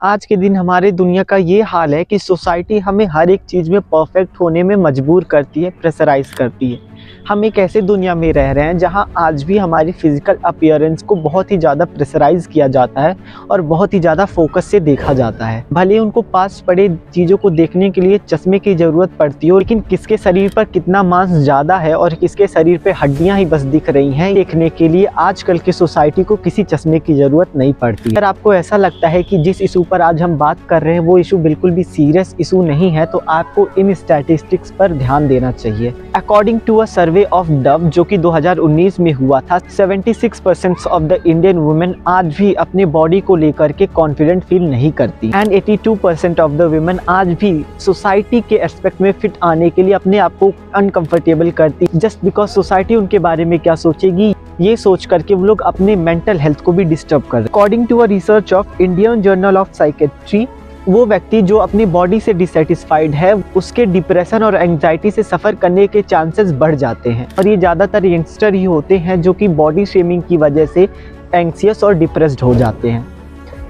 आज के दिन हमारे दुनिया का ये हाल है कि सोसाइटी हमें हर एक चीज़ में परफेक्ट होने में मजबूर करती है, प्रेशराइज करती है। हम एक ऐसे दुनिया में रह रहे हैं जहां आज भी हमारी फिजिकल अपीयरेंस को बहुत ही ज़्यादा प्रेशराइज किया जाता है और बहुत ही ज़्यादा फोकस से देखा जाता है। भले उनको पास पड़े चीज़ों को देखने के लिए चश्मे की ज़रूरत पड़ती है, लेकिन किसके शरीर पर कितना मांस ज़्यादा है और किसके शरीर पर हड्डियाँ ही बस दिख रही हैं, देखने के लिए आजकल की सोसाइटी को किसी चश्मे की ज़रूरत नहीं पड़ती। अगर आपको ऐसा लगता है कि जिस इशू पर आज हम बात कर रहे हैं वो इशू बिल्कुल भी सीरियस इशू नहीं है, तो आपको इन स्टैटिस्टिक्स पर ध्यान देना चाहिए। According to a survey of Dove जो कि 2019 में हुआ था, 76% ऑफ द इंडियन वुमेन आज भी अपने बॉडी को लेकर के कॉन्फिडेंट फील नहीं करती एंड 82% ऑफ द वुमेन आज भी सोसाइटी के एस्पेक्ट में फिट आने के लिए अपने आप को अनकंफर्टेबल करती, जस्ट बिकॉज सोसाइटी उनके बारे में क्या सोचेगी ये सोच करके वो लोग अपने मेंटल हेल्थ को भी डिस्टर्ब कर रहे हैं। According to a research of Indian Journal of Psychiatry, वो व्यक्ति जो अपनी बॉडी से डिसैटिस्फाइड है उसके डिप्रेशन और एंजाइटी से सफ़र करने के चांसेस बढ़ जाते हैं, और ये ज़्यादातर यंगस्टर ही होते हैं जो कि बॉडी शेमिंग की वजह से एंग्सियस और डिप्रेस्ड हो जाते हैं।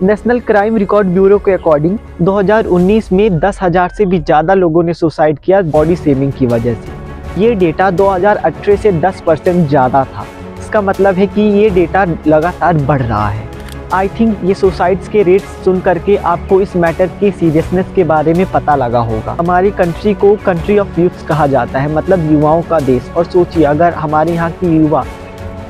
नेशनल क्राइम रिकॉर्ड ब्यूरो के अकॉर्डिंग 2019 में 10,000 से भी ज़्यादा लोगों ने सुसाइड किया बॉडी शेमिंग की वजह से। ये डेटा 2018 से 10% ज़्यादा था। इसका मतलब है कि ये डेटा लगातार बढ़ रहा है। आई थिंक ये सुसाइड्स के रेट्स सुन करके आपको इस मैटर की सीरियसनेस के बारे में पता लगा होगा। हमारी कंट्री को कंट्री ऑफ यूथ्स कहा जाता है, मतलब युवाओं का देश। और सोचिए अगर हमारे यहाँ की युवा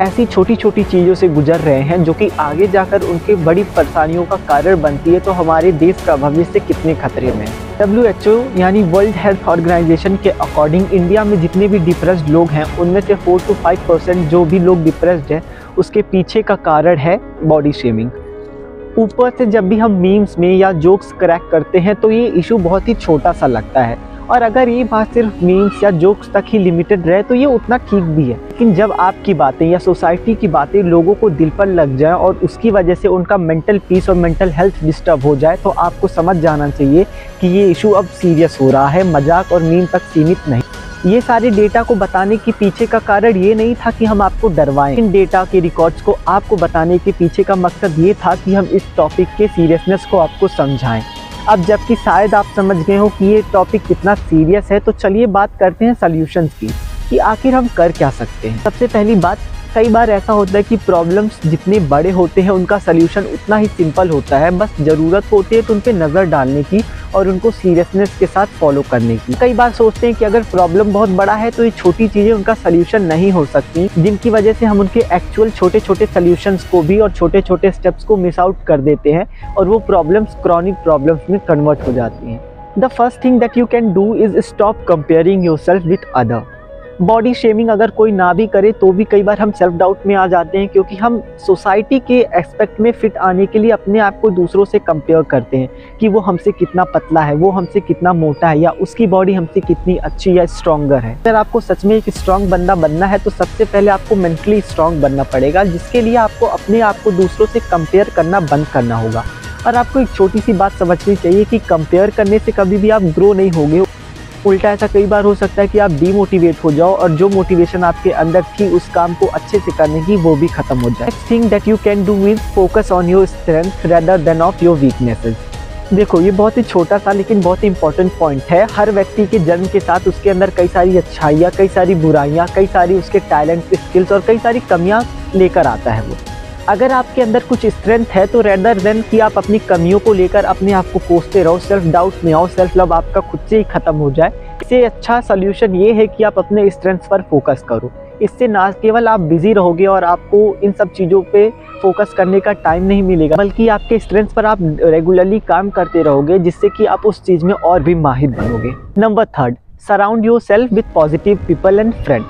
ऐसी छोटी छोटी चीज़ों से गुजर रहे हैं जो कि आगे जाकर उनके बड़ी परेशानियों का कारण बनती है, तो हमारे देश का भविष्य कितने खतरे में है। WHO यानी वर्ल्ड हेल्थ ऑर्गेनाइजेशन के अकॉर्डिंग इंडिया में जितने भी डिप्रेस्ड लोग हैं उनमें से 4 to 5% जो भी लोग डिप्रेस्ड हैं उसके पीछे का कारण है बॉडी शेमिंग। ऊपर से जब भी हम मीम्स में या जोक्स क्रैक करते हैं तो ये इशू बहुत ही छोटा सा लगता है, और अगर ये बात सिर्फ मीम्स या जोक्स तक ही लिमिटेड रहे तो ये उतना ठीक भी है। लेकिन जब आपकी बातें या सोसाइटी की बातें लोगों को दिल पर लग जाए और उसकी वजह से उनका मेंटल पीस और मेंटल हेल्थ डिस्टर्ब हो जाए, तो आपको समझ जाना चाहिए कि ये इशू अब सीरियस हो रहा है, मजाक और मीम तक सीमित नहीं। ये सारे डेटा को बताने के पीछे का कारण ये नहीं था कि हम आपको डरवाएं। इन डेटा के रिकॉर्ड्स को आपको बताने के पीछे का मकसद ये था कि हम इस टॉपिक के सीरियसनेस को आपको समझाएं। अब जबकि शायद आप समझ गए हो कि ये टॉपिक कितना सीरियस है, तो चलिए बात करते हैं सॉल्यूशंस की कि आखिर हम कर क्या सकते हैं। सबसे पहली बात, कई बार ऐसा होता है कि प्रॉब्लम्स जितने बड़े होते हैं उनका सल्यूशन उतना ही सिंपल होता है, बस ज़रूरत होती है तो उन पर नज़र डालने की और उनको सीरियसनेस के साथ फॉलो करने की। कई बार सोचते हैं कि अगर प्रॉब्लम बहुत बड़ा है तो ये छोटी चीज़ें उनका सल्यूशन नहीं हो सकती, जिनकी वजह से हम उनके एक्चुअल छोटे छोटे सल्यूशंस को भी और छोटे छोटे स्टेप्स को मिस आउट कर देते हैं और वो प्रॉब्लम्स क्रॉनिक प्रॉब्लम्स में कन्वर्ट हो जाती हैं। The first thing that you can do is stop comparing yourself with other. Body shaming अगर कोई ना भी करे तो भी कई बार हम सेल्फ डाउट में आ जाते हैं, क्योंकि हम सोसाइटी के एस्पेक्ट में फिट आने के लिए अपने आप को दूसरों से कंपेयर करते हैं कि वो हमसे कितना पतला है, वो हमसे कितना मोटा है, या उसकी बॉडी हमसे कितनी अच्छी या स्ट्रॉन्गर है। अगर आपको सच में एक स्ट्रॉन्ग बंदा बनना है तो सबसे पहले आपको मेंटली स्ट्रॉन्ग बनना पड़ेगा, जिसके लिए आपको अपने आप को दूसरों से कंपेयर करना बंद करना होगा। और आपको एक छोटी सी बात समझनी चाहिए कि कंपेयर करने से कभी भी आप ग्रो नहीं होगे। उल्टा ऐसा कई बार हो सकता है कि आप डीमोटिवेट हो जाओ और जो मोटिवेशन आपके अंदर थी उस काम को अच्छे से करने की वो भी खत्म हो जाए। Next thing that you can do is focus on your strength rather than of your weaknesses. देखो ये बहुत ही छोटा सा लेकिन बहुत ही इंपॉर्टेंट पॉइंट है। हर व्यक्ति के जन्म के साथ उसके अंदर कई सारी अच्छाइयाँ, कई सारी बुराइयाँ, कई सारी उसके टैलेंट, स्किल्स और कई सारी कमियाँ लेकर आता है वो। अगर आपके अंदर कुछ स्ट्रेंथ है तो रेदर देन कि आप अपनी कमियों को लेकर अपने आप को कोसते रहो, सेल्फ डाउट में आओ, सेल्फ लव आपका खुद से ही खत्म हो जाए, इससे अच्छा सोल्यूशन ये है कि आप अपने स्ट्रेंथ्स पर फोकस करो। इससे ना केवल आप बिजी रहोगे और आपको इन सब चीज़ों पे फोकस करने का टाइम नहीं मिलेगा, बल्कि आपके स्ट्रेंथ्स पर आप रेगुलरली काम करते रहोगे, जिससे कि आप उस चीज़ में और भी माहिर बनोगे। Number 3, surround your self with positive people and friend.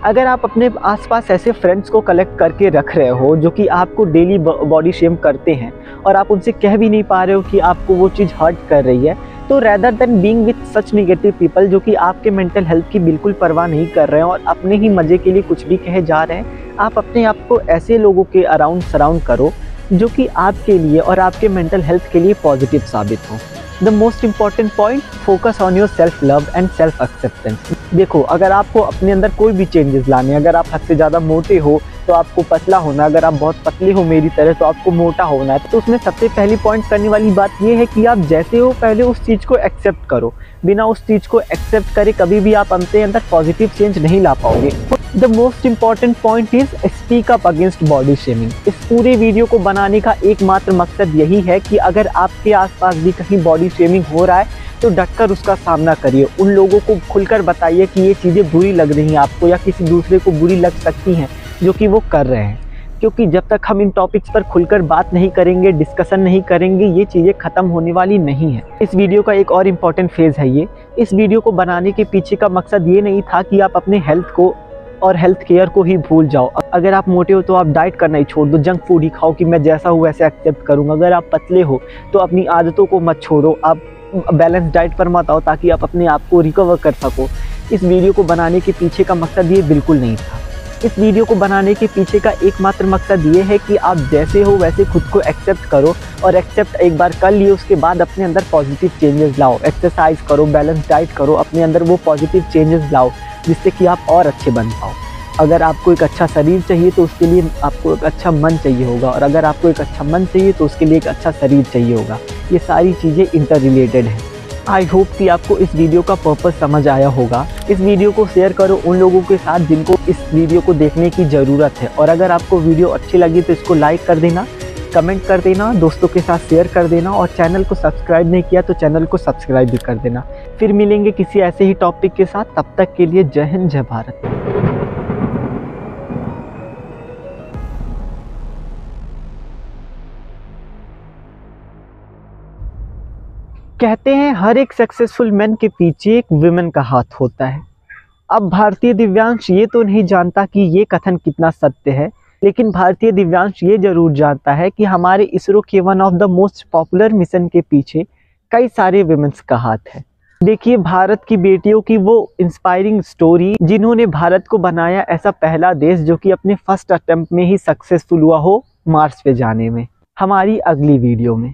अगर आप अपने आसपास ऐसे फ्रेंड्स को कलेक्ट करके रख रहे हो जो कि आपको डेली बॉडी शेम करते हैं और आप उनसे कह भी नहीं पा रहे हो कि आपको वो चीज़ हर्ट कर रही है, तो rather than being with such negative people जो कि आपके मेंटल हेल्थ की बिल्कुल परवाह नहीं कर रहे हैं और अपने ही मज़े के लिए कुछ भी कहे जा रहे हैं, आप अपने आप को ऐसे लोगों के अराउंड सराउंड करो जो कि आपके लिए और आपके मेंटल हेल्थ के लिए पॉजिटिव साबित हो। The most important point, focus on your self love and self acceptance. देखो अगर आपको अपने अंदर कोई भी चेंजेस लाने, अगर आप हद से ज़्यादा मोटे हो तो आपको पतला होना है, अगर आप बहुत पतले हो मेरी तरह तो आपको मोटा होना है। तो उसमें सबसे पहली पॉइंट करने वाली बात ये है कि आप जैसे हो पहले उस चीज़ को एक्सेप्ट करो। बिना उस चीज़ को एक्सेप्ट करे कभी भी आप अपने अंदर पॉजिटिव चेंज नहीं ला पाओगे। The most important point is speak up against body shaming. इस पूरे वीडियो को बनाने का एकमात्र मकसद यही है कि अगर आपके आसपास भी कहीं बॉडी शेमिंग हो रहा है तो डटकर उसका सामना करिए। उन लोगों को खुलकर बताइए कि ये चीज़ें बुरी लग रही हैं आपको या किसी दूसरे को बुरी लग सकती हैं जो कि वो कर रहे हैं। क्योंकि जब तक हम इन टॉपिक्स पर खुलकर बात नहीं करेंगे, डिस्कशन नहीं करेंगे, ये चीज़ें ख़त्म होने वाली नहीं है। इस वीडियो का एक और इम्पॉर्टेंट फेज़ है ये। इस वीडियो को बनाने के पीछे का मकसद ये नहीं था कि आप अपने हेल्थ को और हेल्थ केयर को ही भूल जाओ। अगर आप मोटे हो तो आप डाइट करना ही छोड़ दो, जंक फूड ही खाओ कि मैं जैसा हूँ वैसे एक्सेप्ट करूँगा। अगर आप पतले हो तो अपनी आदतों को मत छोड़ो, आप बैलेंस डाइट पर मत आओ ताकि आप अपने आप को रिकवर कर सको। इस वीडियो को बनाने के पीछे का मकसद ये बिल्कुल नहीं था। इस वीडियो को बनाने के पीछे का एकमात्र मकसद ये है कि आप जैसे हो वैसे खुद को एक्सेप्ट करो, और एक्सेप्ट एक बार कर लिए उसके बाद अपने अंदर पॉजिटिव चेंजेस लाओ। एक्सरसाइज करो, बैलेंस डाइट करो, अपने अंदर वो पॉजिटिव चेंजेस लाओ जिससे कि आप और अच्छे बन पाओ। अगर आपको एक अच्छा शरीर चाहिए तो उसके लिए आपको एक अच्छा मन चाहिए होगा, और अगर आपको एक अच्छा मन चाहिए तो उसके लिए एक अच्छा शरीर चाहिए होगा। ये सारी चीज़ें इंटर रिलेटेड हैं। आई होप कि आपको इस वीडियो का पर्पस समझ आया होगा। इस वीडियो को शेयर करो उन लोगों के साथ जिनको इस वीडियो को देखने की ज़रूरत है, और अगर आपको वीडियो अच्छी लगी तो इसको लाइक कर देना, कमेंट कर देना, दोस्तों के साथ शेयर कर देना, और चैनल को सब्सक्राइब नहीं किया तो चैनल को सब्सक्राइब भी कर देना। फिर मिलेंगे किसी ऐसे ही टॉपिक के साथ, तब तक के लिए जय हिंद, जय भारत। कहते हैं हर एक सक्सेसफुल मैन के पीछे एक वुमेन का हाथ होता है। अब भारतीय दिव्यांश ये तो नहीं जानता कि ये कथन कितना सत्य है, लेकिन भारतीय दिव्यांश ये जरूर जानता है कि हमारे इसरो के one of the most popular mission के पीछे कई सारे वुमेन्स का हाथ है। देखिए भारत की बेटियों की वो इंस्पायरिंग स्टोरी जिन्होंने भारत को बनाया ऐसा पहला देश जो कि अपने फर्स्ट अटेम्प्ट में ही सक्सेसफुल हुआ हो मार्स पे जाने में। हमारी अगली वीडियो में।